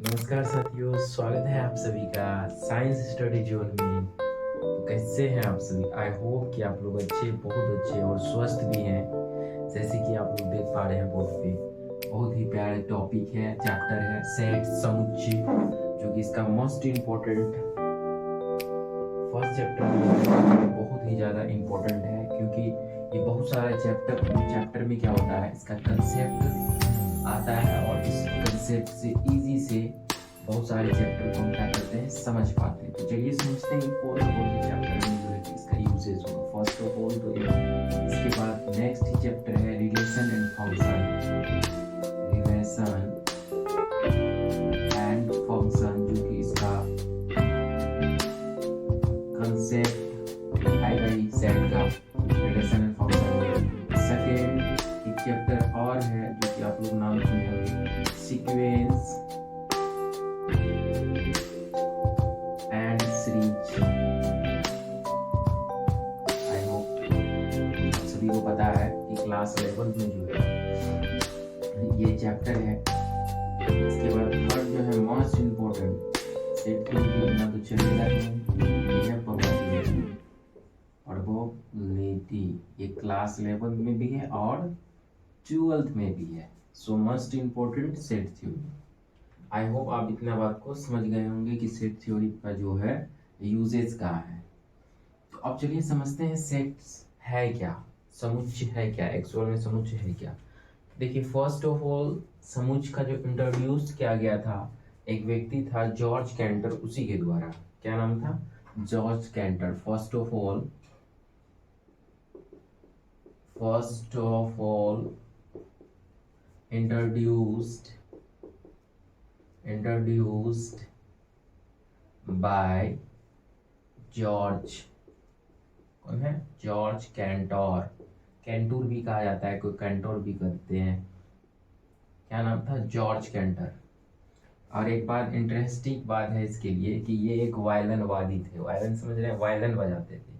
नमस्कार साथियों, स्वागत है आप सभी का साइंस स्टडी जोन में। तो कैसे हैं आप सभी? आई होप कि आप लोग अच्छे, बहुत अच्छे और स्वस्थ भी हैं। जैसे कि आप लोग देख पा रहे हैं बोर्ड पे, बहुत ही प्यारा टॉपिक है, चैप्टर है सेट समुच्चय, जो कि इसका मोस्ट इम्पोर्टेंट फर्स्ट चैप्टर बहुत ही ज़्यादा इम्पोर्टेंट है, क्योंकि ये बहुत सारा चैप्टर में क्या होता है, इसका कंसेप्ट आता है और इस कंसेप्ट से इजी से बहुत सारे चैप्टर को हम क्या करते हैं, समझ पाते हैं। तो चलिए समझते हैं कौन कौन से चैप्टर में जो है इसका यूजेज होगा। फर्स्ट ऑफ ऑल तो इसके बाद नेक्स्ट ही चैप्टर है रिलेशन एंड फंक्शन, जो कि इसका कंसेप्ट आएगा ही सेट का, रिलेशन एंड फंक्शन। सेकेंड एक चैप्टर और है जो कि आप लोग नाम सुने होंगे, sequence and series. I hope आप सभी को पता है कि क्लास 11 में जो है ये चैप्टर है। इसके बाद थर्ड जो है मोस्ट इम्पोर्टेंट, सेट को बिना तो चलेगा नहीं, है प्रोबेबिलिटी। ये क्लास 11 में भी है और 12th में भी है। So most important set theory. आई होप आप इतना बात को समझ गए होंगे कि सेट थ्योरी का जो है यूजेज कहाँ है। तो अब चलिए समझते हैं सेट्स है क्या, समुच्चय है क्या, एक्चुअल में समुच्चय है क्या। देखिए फर्स्ट ऑफ ऑल समुच्चय का जो इंट्रोड्यूस किया गया था, एक व्यक्ति था जॉर्ज कैंटर, उसी के द्वारा। क्या नाम था? George canter. First of all introduced by George, कौन है? George Centaur. कैंटूर भी कहा जाता है, कोई कैंटोर भी कहते हैं। क्या नाम था? George canter. और एक बात इंटरेस्टिंग बात है इसके लिए कि ये एक वायलिनवादी थे। वायलिन समझ रहे हैं? वायलिन बजाते थे।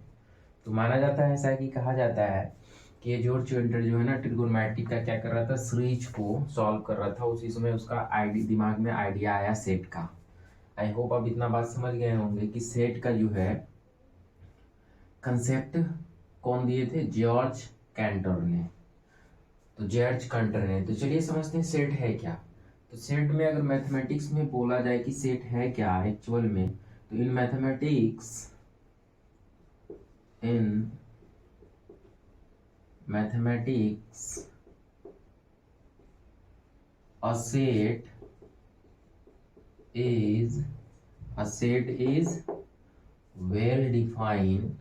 तो माना जाता है, ऐसा कि कहा जाता है कि ये जॉर्ज कैंटर जो है ना, ट्रिगोनोमेट्री का क्या कर रहा था, सीरीज को सॉल्व कर रहा था। उसी समय उसका दिमाग में आइडिया आया सेट का। आई होप आप इतना बात समझ गए होंगे कि सेट का जो है कंसेप्ट कौन दिए थे? जॉर्ज कैंटर ने। तो जॉर्ज कैंटर ने। तो चलिए समझते हैं सेट है क्या। तो सेट में अगर मैथमेटिक्स में बोला जाए कि सेट है क्या एक्चुअल में, तो in mathematics a set is well defined।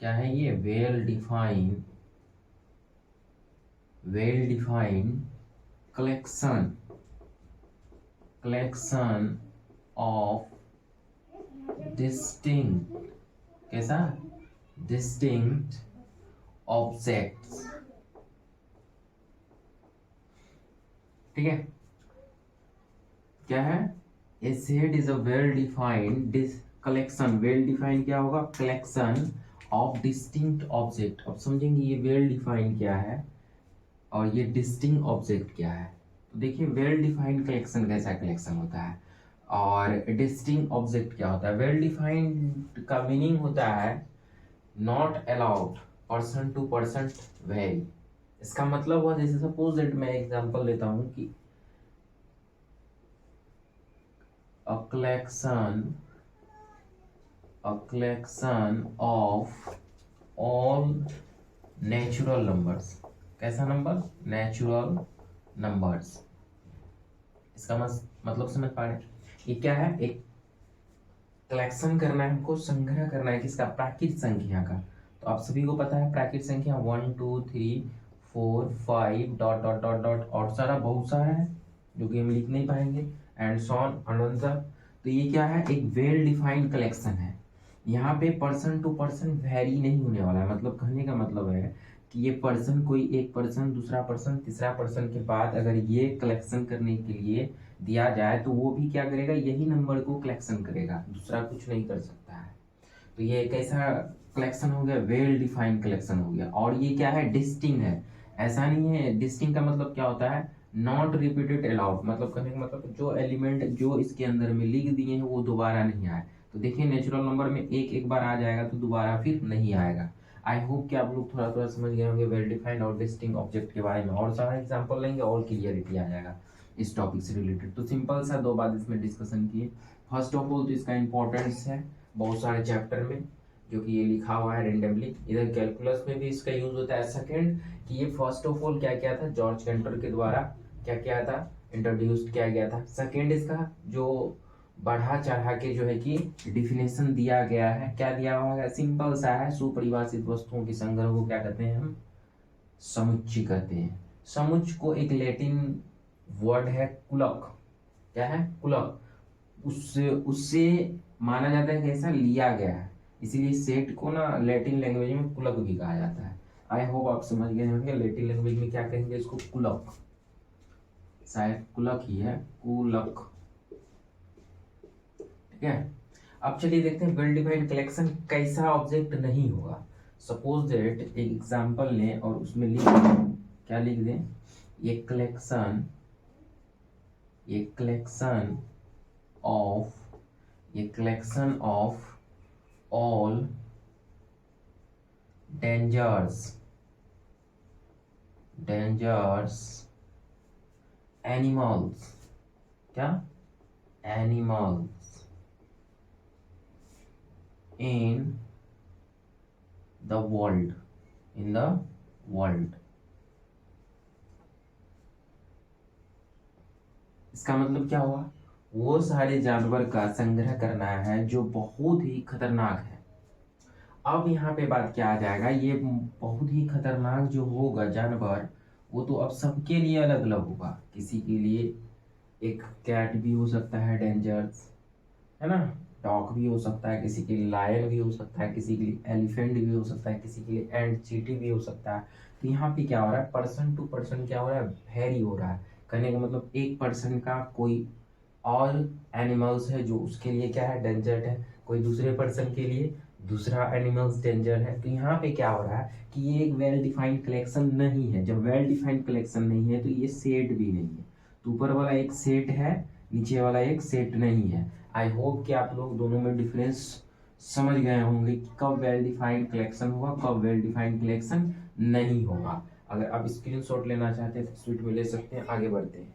क्या है ये? well defined collection of distinct, कैसा? distinct objects। ठीक है, क्या है? A set is a well defined collection। well defined क्या होगा? collection of distinct object। अब समझेंगे ये well defined क्या है और ये distinct object क्या है। तो देखिए well defined collection कैसा कलेक्शन होता है और distinct object क्या होता है। well defined का मीनिंग होता है not allowed person to person vary। इसका मतलब हुआ, जैसे सपोज दैट मैं एग्जांपल लेता हूं कि a collection of all natural numbers। कैसा नंबर? Natural numbers. इसका मतलब समझ पा रहे हैं? ये क्या है? एक कलेक्शन करना है हमको, संग्रह करना है किसका? प्राकृत संख्या का। तो आप सभी को पता है प्राकृत संख्या 1 2 3 4 5 डॉट डॉट डॉट डॉट और सारा बहुत सारा है जो कि हम लिख नहीं पाएंगे, एंड सो ऑन अनंतर। तो ये क्या है? एक वेल डिफाइंड कलेक्शन है। यहाँ पे पर्सन टू पर्सन वेरी नहीं होने वाला है। मतलब कहने का मतलब है कि ये पर्सन, कोई एक पर्सन, दूसरा पर्सन, तीसरा पर्सन के बाद अगर ये कलेक्शन करने के लिए दिया जाए तो वो भी क्या करेगा? यही नंबर को कलेक्शन करेगा, दूसरा कुछ नहीं कर सकता है। तो ये एक ऐसा कलेक्शन हो गया, वेल डिफाइंड कलेक्शन हो गया। और ये क्या है? डिस्टिंग है। ऐसा नहीं है, डिस्टिंग का मतलब क्या होता है? नॉट रिपीटेड अलाउड, मतलब कहने का मतलब जो एलिमेंट जो इसके अंदर में लिख दिए हैं वो दोबारा नहीं आए। तो देखिए नेचुरल नंबर में एक एक बार आ जाएगा तो दोबारा फिर नहीं आएगा। आई होप कि आप लोग थोड़ा थोड़ा समझ गए होंगे वेल डिफाइंड और डिस्टिंक्ट ऑब्जेक्ट के बारे में, और सारा एग्जांपल लेंगे और क्लियरिटी आ जाएगा इस टॉपिक से रिलेटेड। तो सिंपल सा दो बात इसमें डिस्कशन किए। फर्स्ट ऑफ ऑल तो इसका इंपॉर्टेंस है बहुत सारे चैप्टर में, जो कि ये लिखा हुआ है रेंडमली, इधर कैलकुलस में भी इसका यूज होता है। सेकंड कि ये फर्स्ट ऑफ ऑल क्या किया था, जॉर्ज कैंटर के द्वारा क्या किया था, इंट्रोड्यूस किया गया था। सेकंड इसका जो बढ़ा चढ़ा के जो है कि डिफिनेशन दिया गया है, क्या दिया हुआ है, सिंपल सा है, सुपरिभाषित वस्तुओं के संग्रह को क्या कहते हैं हम, समुच्चय कहते हैं। समुच्चय को एक लैटिन वर्ड है कुलक, क्या है, कुलक, उससे उससे माना जाता है कि ऐसा लिया गया है, इसीलिए सेट को ना लैटिन लैंग्वेज में कुलक भी कहा जाता है। आई होप आप समझ गए होंगे लैटिन लैंग्वेज में क्या कहेंगे इसको, कुलक, शायद कुलक ही है, कुलक, ठीक है। अब चलिए देखते हैं वेल डिफाइंड कलेक्शन कैसा ऑब्जेक्ट नहीं होगा। सपोज दैट एक एग्जांपल लें और उसमें लिख दें, क्या लिख दें, ये collection of all dangers animals, क्या, एनिमल्स in the world, इसका मतलब क्या हुआ, वो सारे जानवर का संग्रह करना है जो बहुत ही खतरनाक है। अब यहाँ पे बात क्या आ जाएगा, ये बहुत ही खतरनाक जो होगा जानवर, वो तो अब सबके लिए अलग अलग होगा। किसी के लिए एक कैट भी हो सकता है डेंजर्स, है ना, डॉग भी हो सकता है, किसी के लिए लायन भी हो सकता है, किसी के लिए एलिफेंट भी हो सकता है, किसी के लिए एंड चींटी भी हो सकता है। तो यहाँ पे क्या हो रहा है, पर्सन टू पर्सन क्या हो रहा है, वेरी हो रहा है। कहने का मतलब एक पर्सन का कोई और एनिमल्स है जो उसके लिए क्या है, डेंजर है, कोई दूसरे पर्सन के लिए दूसरा एनिमल्स डेंजर है। तो यहाँ पे क्या हो रहा है कि ये एक वेल डिफाइंड कलेक्शन नहीं है। जब वेल डिफाइंड कलेक्शन नहीं है तो ये सेट भी नहीं है। तो ऊपर वाला एक सेट है, नीचे वाला एक सेट नहीं है। आई होप कि आप लोग दोनों में डिफरेंस समझ गए होंगे कि कब वेल डिफाइंड कलेक्शन होगा, कब वेल डिफाइंड कलेक्शन नहीं होगा। अगर आप स्क्रीनशॉट लेना चाहते हैं तो स्वीट में ले सकते हैं। आगे बढ़ते हैं।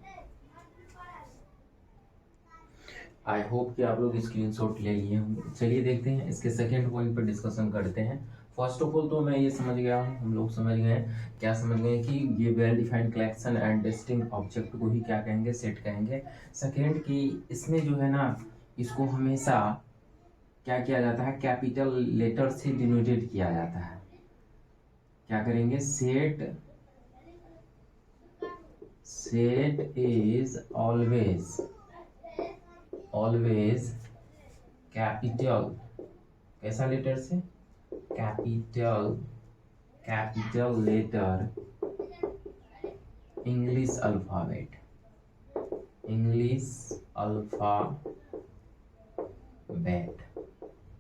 आई होप कि आप लोग स्क्रीनशॉट ले लिए होंगे। चलिए देखते हैं इसके सेकेंड पॉइंट पर डिस्कशन करते हैं। फर्स्ट ऑफ ऑल तो मैं ये समझ गया हूँ, हम लोग समझ गए, क्या समझ गए कि ये well defined collection and distinct object को ही क्या कहेंगे, सेट कहेंगे। सेकेंड कि इसमें जो है ना, इसको हमेशा क्या किया जाता है, कैपिटल लेटर से डिनोटेट किया जाता है। क्या करेंगे, सेट इज ऑलवेज कैपिटल, कैसा लेटर से, capital letter, English alphabet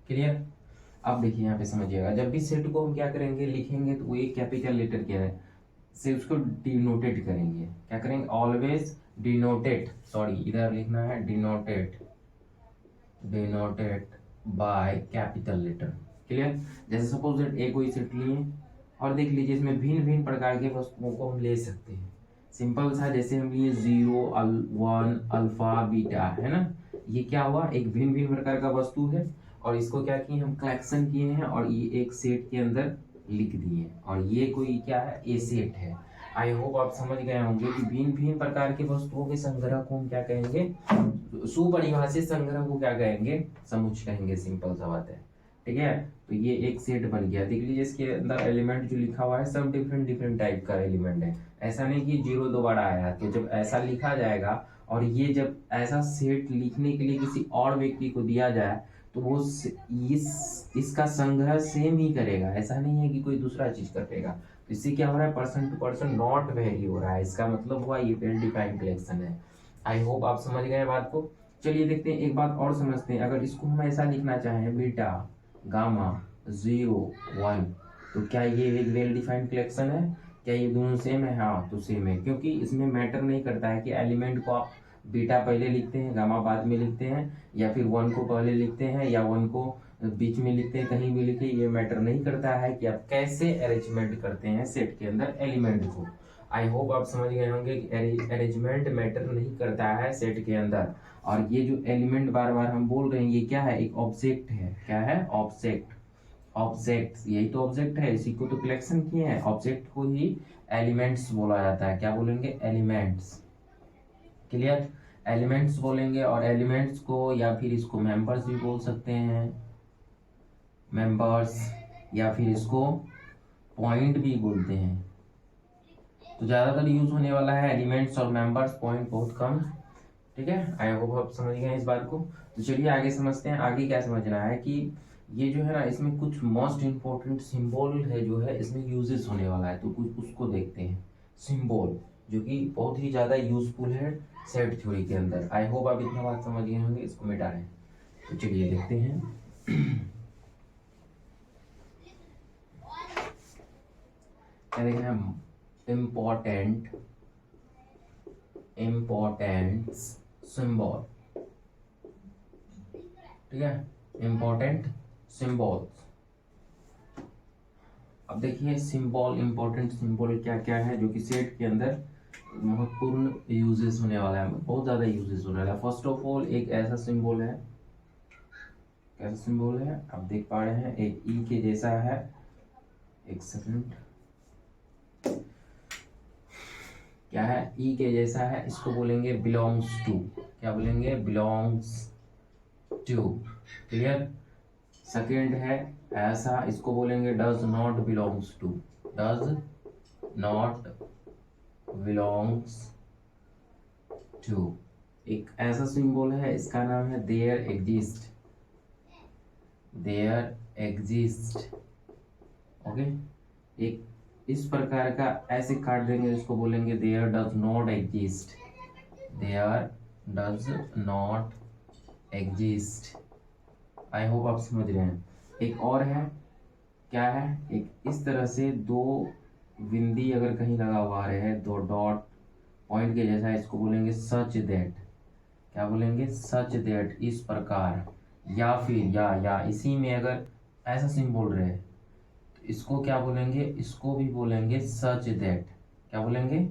clear. अब देखिए यहाँ पे समझिएगा, जब भी सेट को हम क्या करेंगे, लिखेंगे तो वो एक कैपिटल लेटर क्या है से उसको डिनोटेट करेंगे। क्या करेंगे, ऑलवेज डिनोटेड, सॉरी इधर लिखना है denoted by capital letter, clear. जैसे सपोज दैट एक कोई सेट लिए और देख लीजिए इसमें भिन्न भिन्न प्रकार के वस्तुओं को हम ले सकते हैं। सिंपल सा, जैसे हम लिए 0 1 अल्फा बीटा, है ना, ये क्या हुआ, एक भिन्न भिन्न प्रकार का वस्तु है और इसको क्या किए हम, कलेक्शन किए हैं और ये एक सेट के अंदर लिख दिए और ये कोई क्या है, ए सेट है। आई होप आप समझ गए होंगे कि भिन्न भिन्न प्रकार के वस्तुओं के संग्रह को हम क्या कहेंगे, सुपरिभाषित संग्रह को क्या कहेंगे, समुच्चय कहेंगे। सिंपल सा बात है, ठीक है। तो ये एक सेट बन गया, देख लीजिए इसके अंदर एलिमेंट जो लिखा हुआ है सब डिफरेंट डिफरेंट टाइप का एलिमेंट है। ऐसा नहीं कि 0 दोबारा आया, तो जब ऐसा लिखा जाएगा और ये जब ऐसा सेट लिखने के लिए किसी और व्यक्ति को दिया जाए तो वो इसका संग्रह सेम ही करेगा, ऐसा नहीं है कि कोई दूसरा चीज करेगा। तो इससे क्या हो रहा है, person to person not very हो रहा है, इसका मतलब हुआ ये वेल डिफाइंड कलेक्शन है। आई होप आप समझ गए बात को। चलिए देखते हैं, एक बात और समझते हैं। अगर इसको हम ऐसा लिखना चाहें, बीटा गामा 0 1, तो क्या ये एक वेल डिफाइंड कलेक्शन है, क्या ये दोनों सेम है? हाँ, तो सेम है, क्योंकि इसमें मैटर नहीं करता है कि एलिमेंट को आप बीटा पहले लिखते हैं, गामा बाद में लिखते हैं, या फिर वन को पहले लिखते हैं या वन को बीच में लिखते हैं, कहीं भी लिखे, ये मैटर नहीं करता है कि आप कैसे अरेंजमेंट करते हैं सेट के अंदर एलिमेंट को। आई होप आप समझ गए होंगे कि अरेंजमेंट मैटर नहीं करता है सेट के अंदर। और ये जो एलिमेंट बार बार हम बोल रहे हैं, ये क्या है? एक ऑब्जेक्ट है। क्या है? ऑब्जेक्ट। ऑब्जेक्ट, यही तो ऑब्जेक्ट है, इसी को तो कलेक्शन किए हैं। ऑब्जेक्ट को ही एलिमेंट्स बोला जाता है। क्या बोलेंगे? एलिमेंट्स। क्लियर? एलिमेंट्स बोलेंगे, और एलिमेंट्स को या फिर इसको मेंबर्स भी बोल सकते हैं, मेंबर्स, या फिर इसको पॉइंट भी बोलते हैं। तो ज्यादातर यूज होने वाला है एलिमेंट्स और मेंबर्स, पॉइंट बहुत कम। ठीक है, आई होप आप समझ गए इस बात को। तो चलिए आगे समझते हैं। आगे क्या समझना है कि ये जो है ना, इसमें कुछ मोस्ट इंपॉर्टेंट सिंबल है जो है इसमें यूजेस होने वाला है, तो कुछ उसको देखते हैं। सिंबल जो कि बहुत ही ज्यादा यूजफुल है सेट थ्योरी के अंदर। आई होप आप इतना बात समझ गए होंगे, इसको मिटा रहे हैं। तो चलिए देखते हैं। क्या देखना है? Important symbol. ठीक है, इम्पोर्टेंट सिंबल्स। अब देखिए सिंबल, इम्पोर्टेंट सिंबल क्या क्या है जो कि सेट के अंदर महत्वपूर्ण यूजेस होने वाला है, बहुत ज्यादा यूजेस होने वाला है। फर्स्ट ऑफ ऑल एक ऐसा सिंबल है, कैसा सिंबल है आप देख पा रहे हैं, एक ई के जैसा है। एक सेकंड, क्या है? ई के जैसा है, इसको बोलेंगे बिलोंग्स टू। क्या बोलेंगे? Belongs to. क्लियर? सेकेंड है ऐसा, इसको बोलेंगे does not belongs to. Does not belongs to. एक ऐसा सिंबल है, इसका नाम है there exist. There exist. Okay, एक इस प्रकार का ऐसे काट देंगे, इसको बोलेंगे there does not exist. There does not exist. I hope आप समझ रहे हैं। एक और है, क्या है? एक इस तरह से दो बिंदी अगर कहीं लगा हुआ रहे, दो डॉट पॉइंट के जैसा, इसको बोलेंगे सच दैट। क्या बोलेंगे? सच दैट, इस प्रकार। या फिर या इसी में अगर ऐसा सिंबल रहे, तो इसको क्या बोलेंगे? इसको भी बोलेंगे सच दैट। क्या बोलेंगे?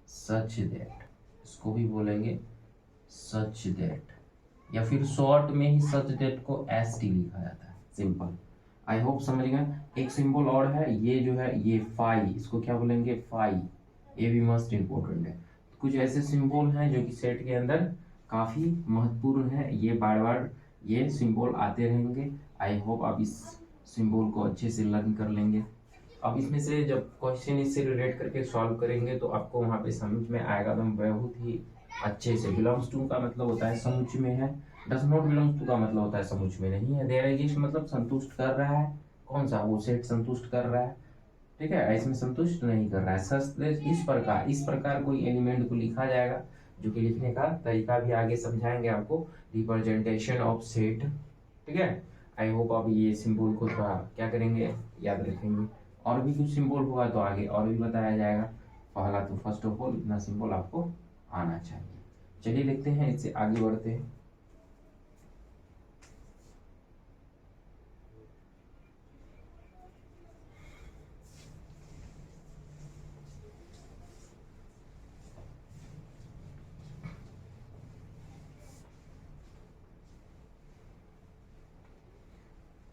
Such that. इसको भी बोलेंगे सच दैट, या फिर शॉर्ट में ही सच डेट को एस टी लिखा जाता है, सिंपल। आई होप समझ गए। एक सिंबल और है, ये जो है ये फाई, इसको क्या बोलेंगे? फाई। ये भी मोस्ट इंपॉर्टेंट है। कुछ ऐसे सिंबल हैं जो कि सेट के अंदर काफी महत्वपूर्ण है, ये बार बार ये सिंबल आते रहेंगे। आई होप आप इस सिंबल को अच्छे से लर्न कर लेंगे। अब इसमें से जब क्वेश्चन इससे रिलेट करके सॉल्व करेंगे तो आपको वहां पे समझ में आएगा एकदम बहुत ही अच्छे से। बिलोंग्स टू का मतलब होता है समुच में है, डज नॉट बिलोंग्स टू का मतलब होता है समुच में नहीं है। देयर एग्जिस्ट मतलब संतुष्ट कर रहा है, कौन सा? वो सेट संतुष्ट कर रहा है। ठीक है, इसमें संतुष्ट नहीं कर रहा है। सच इस प्रकार कोई एलिमेंट को लिखा जाएगा, जो कि लिखने का तरीका भी आगे समझाएंगे आपको। Representation of set. ठीक है, आई होप आप ये सिंबल को थोड़ा क्या करेंगे, याद रखेंगे। और भी कुछ सिंबल होगा तो आगे और भी बताया जाएगा। पहला तो फर्स्ट ऑफ ऑल इतना सिंबल आपको आना चाहिए। चलिए देखते हैं, इससे आगे बढ़ते हैं।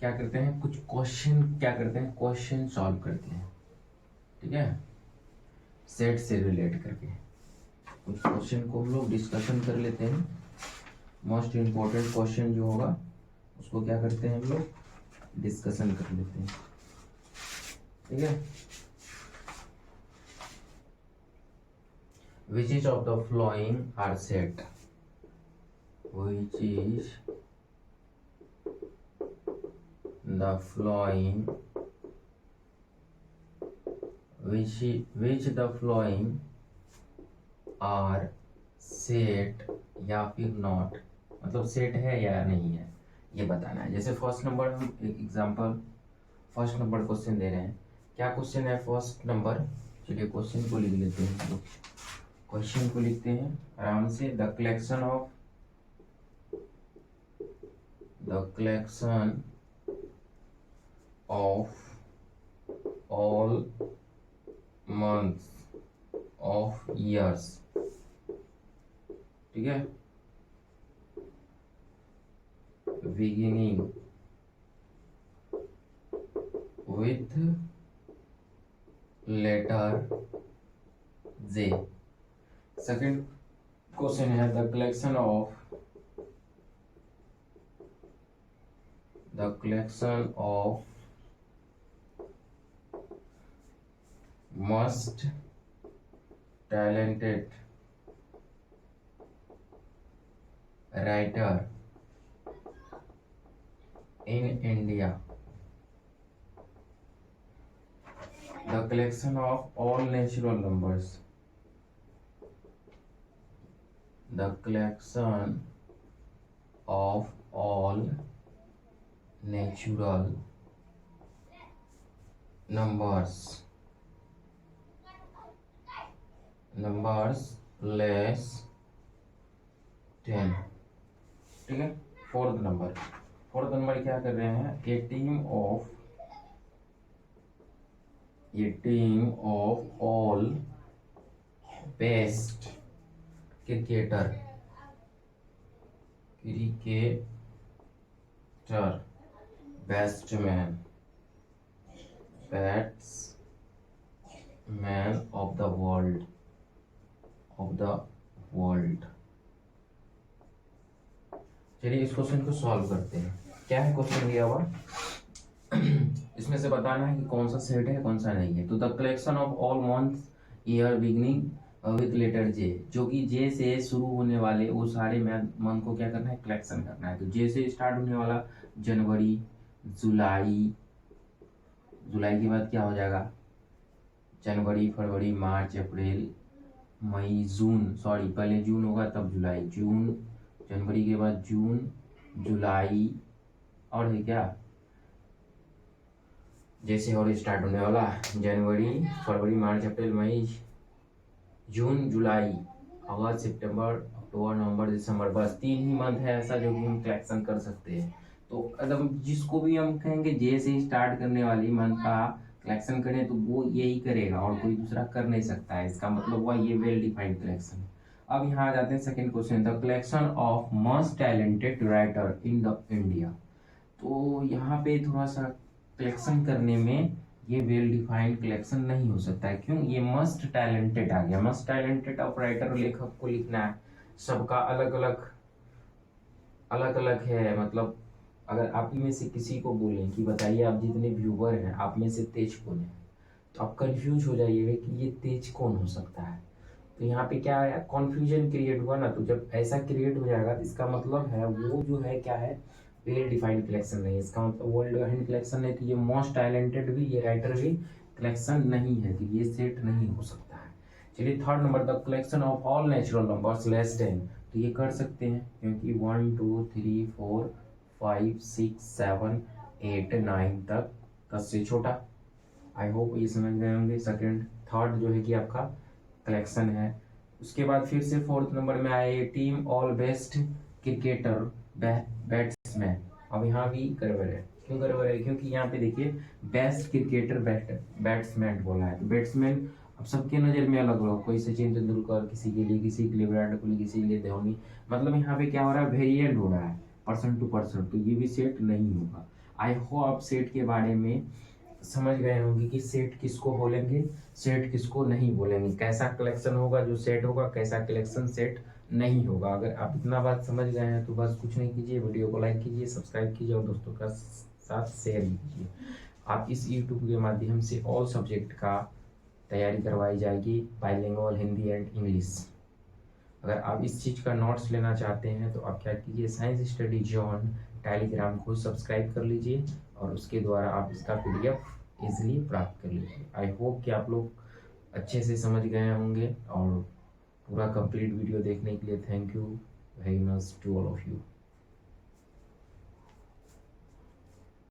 क्या करते हैं? कुछ क्वेश्चन क्या करते हैं? क्वेश्चन सॉल्व करते हैं। ठीक है, सेट से रिलेट करके कुछ क्वेश्चन को हम लोग डिस्कशन कर लेते हैं। मोस्ट इम्पोर्टेंट क्वेश्चन जो होगा उसको क्या करते हैं हम लोग? डिस्कशन कर लेते हैं। ठीक है, which is of the following are set? Which is the following, which the following are set या फिर नॉट, मतलब सेट है या नहीं है ये बताना है। जैसे फर्स्ट नंबर, हम एक एग्जांपल फर्स्ट नंबर क्वेश्चन दे रहे हैं क्या क्वेश्चन है फर्स्ट नंबर? चलिए क्वेश्चन को लिख लेते हैं लोग। क्वेश्चन को लिखते हैं आराम से। The collection of all months of years, ठीक है, beginning with letter J। Second question है the collection of most talented writer in India। The collection of all natural numbers। The collection of all natural numbers less 10, ठीक है। Fourth number क्या कर रहे हैं? A team of all best cricketer batsman of the world. चलिए इस question को solve करते हैं। क्या है क्वेश्चन दिया हुआ? इसमें से बताना है कि कौन सा सेट है कौन सा नहीं है। तो the collection of all months year beginning with letter J, जो कि जे से शुरू होने वाले वो सारे मंथ को क्या करना है? कलेक्शन करना है। तो जे से स्टार्ट होने वाला जनवरी, जुलाई के बाद क्या हो जाएगा? जनवरी, फरवरी, मार्च, अप्रैल, मई, जून, सॉरी पहले जून होगा तब जुलाई, जून, जनवरी के बाद जून, जुलाई, और है क्या जैसे और स्टार्ट होने वाला जनवरी, फरवरी, मार्च, अप्रैल, मई, जून, जुलाई, अगस्त, सितंबर, अक्टूबर, नवंबर, दिसंबर। बस 3 ही मंथ है ऐसा जो कि हम कलेक्शन कर सकते हैं। तो एकदम जिसको भी हम कहेंगे जे से स्टार्ट करने वाली मंथ का कलेक्शन करें तो वो यही करेगा और कोई दूसरा कर नहीं सकता है। इसका मतलब हुआ ये वेल डिफाइंड कलेक्शन। अब यहाँ आ जाते हैं second question, the collection of most talented writer in the India. तो यहाँ पे थोड़ा सा कलेक्शन करने में ये वेल डिफाइंड कलेक्शन नहीं हो सकता है। क्यों? ये मस्ट टैलेंटेड आ गया। मस्ट टैलेंटेड ऑफ राइटर, लेखक को लिखना है, सबका अलग अलग है। मतलब अगर आप में से किसी को बोलें कि बताइए आप जितने व्यूवर हैं आप में से तेज कौन है, तो आप कंफ्यूज हो जाइएगा कि ये तेज कौन हो सकता है। तो यहाँ पे क्या है? कॉन्फ्यूजन क्रिएट हुआ ना। तो जब ऐसा क्रिएट हो जाएगा तो इसका मतलब है वो जो है क्या है? वेल डिफाइंड कलेक्शन नहीं है। इसका मतलब वर्ल्ड हैंड कलेक्शन नहीं। तो ये मोस्ट टैलेंटेड भी, ये राइटर भी कलेक्शन नहीं है। तो ये सेट नहीं हो सकता है। चलिए third number, the collection of all natural numbers less than. तो ये कर सकते हैं क्योंकि 1 2 3 4 5 6 7 8 9 तक 10 से छोटा। आई होप ये समझ गए होंगे। सेकंड थर्ड जो है कि आपका कलेक्शन है। उसके बाद फिर से फोर्थ नंबर में आए team all best cricketer batsman. अब यहाँ भी गड़बड़ है। क्यों गड़बड़ है? क्योंकि यहाँ पे देखिए बेस्ट क्रिकेटर बैट्समैन बोला है। तो बैट्समैन अब सबके नज़र में अलग अलग, कोई सचिन तेंदुलकर, किसी के लिए विराट कोहली, किसी के लिए धोनी। मतलब यहाँ पे क्या हो रहा है? वेरिएंट हो रहा है पर्सन टू पर्सन। तो ये भी सेट नहीं होगा। आई होप आप सेट के बारे में समझ गए होंगे कि सेट किसको बोलेंगे, सेट किसको नहीं बोलेंगे, कैसा कलेक्शन होगा जो सेट होगा, कैसा कलेक्शन सेट नहीं होगा। अगर आप इतना बात समझ गए हैं तो बस कुछ नहीं कीजिए, वीडियो को लाइक कीजिए, सब्सक्राइब कीजिए और दोस्तों का साथ शेयर कीजिए। आप इस यूट्यूब के माध्यम से ऑल सब्जेक्ट का तैयारी करवाई जाएगी, बाइलिंगुअल, हिंदी एंड इंग्लिश। अगर आप इस चीज़ का नोट्स लेना चाहते हैं तो आप क्या कीजिए, साइंस स्टडी जोन टेलीग्राम को सब्सक्राइब कर लीजिए और उसके द्वारा आप इसका PDF इजीली प्राप्त कर लीजिए। आई होप कि आप लोग अच्छे से समझ गए होंगे और पूरा कंप्लीट वीडियो देखने के लिए thank you very much to all of you.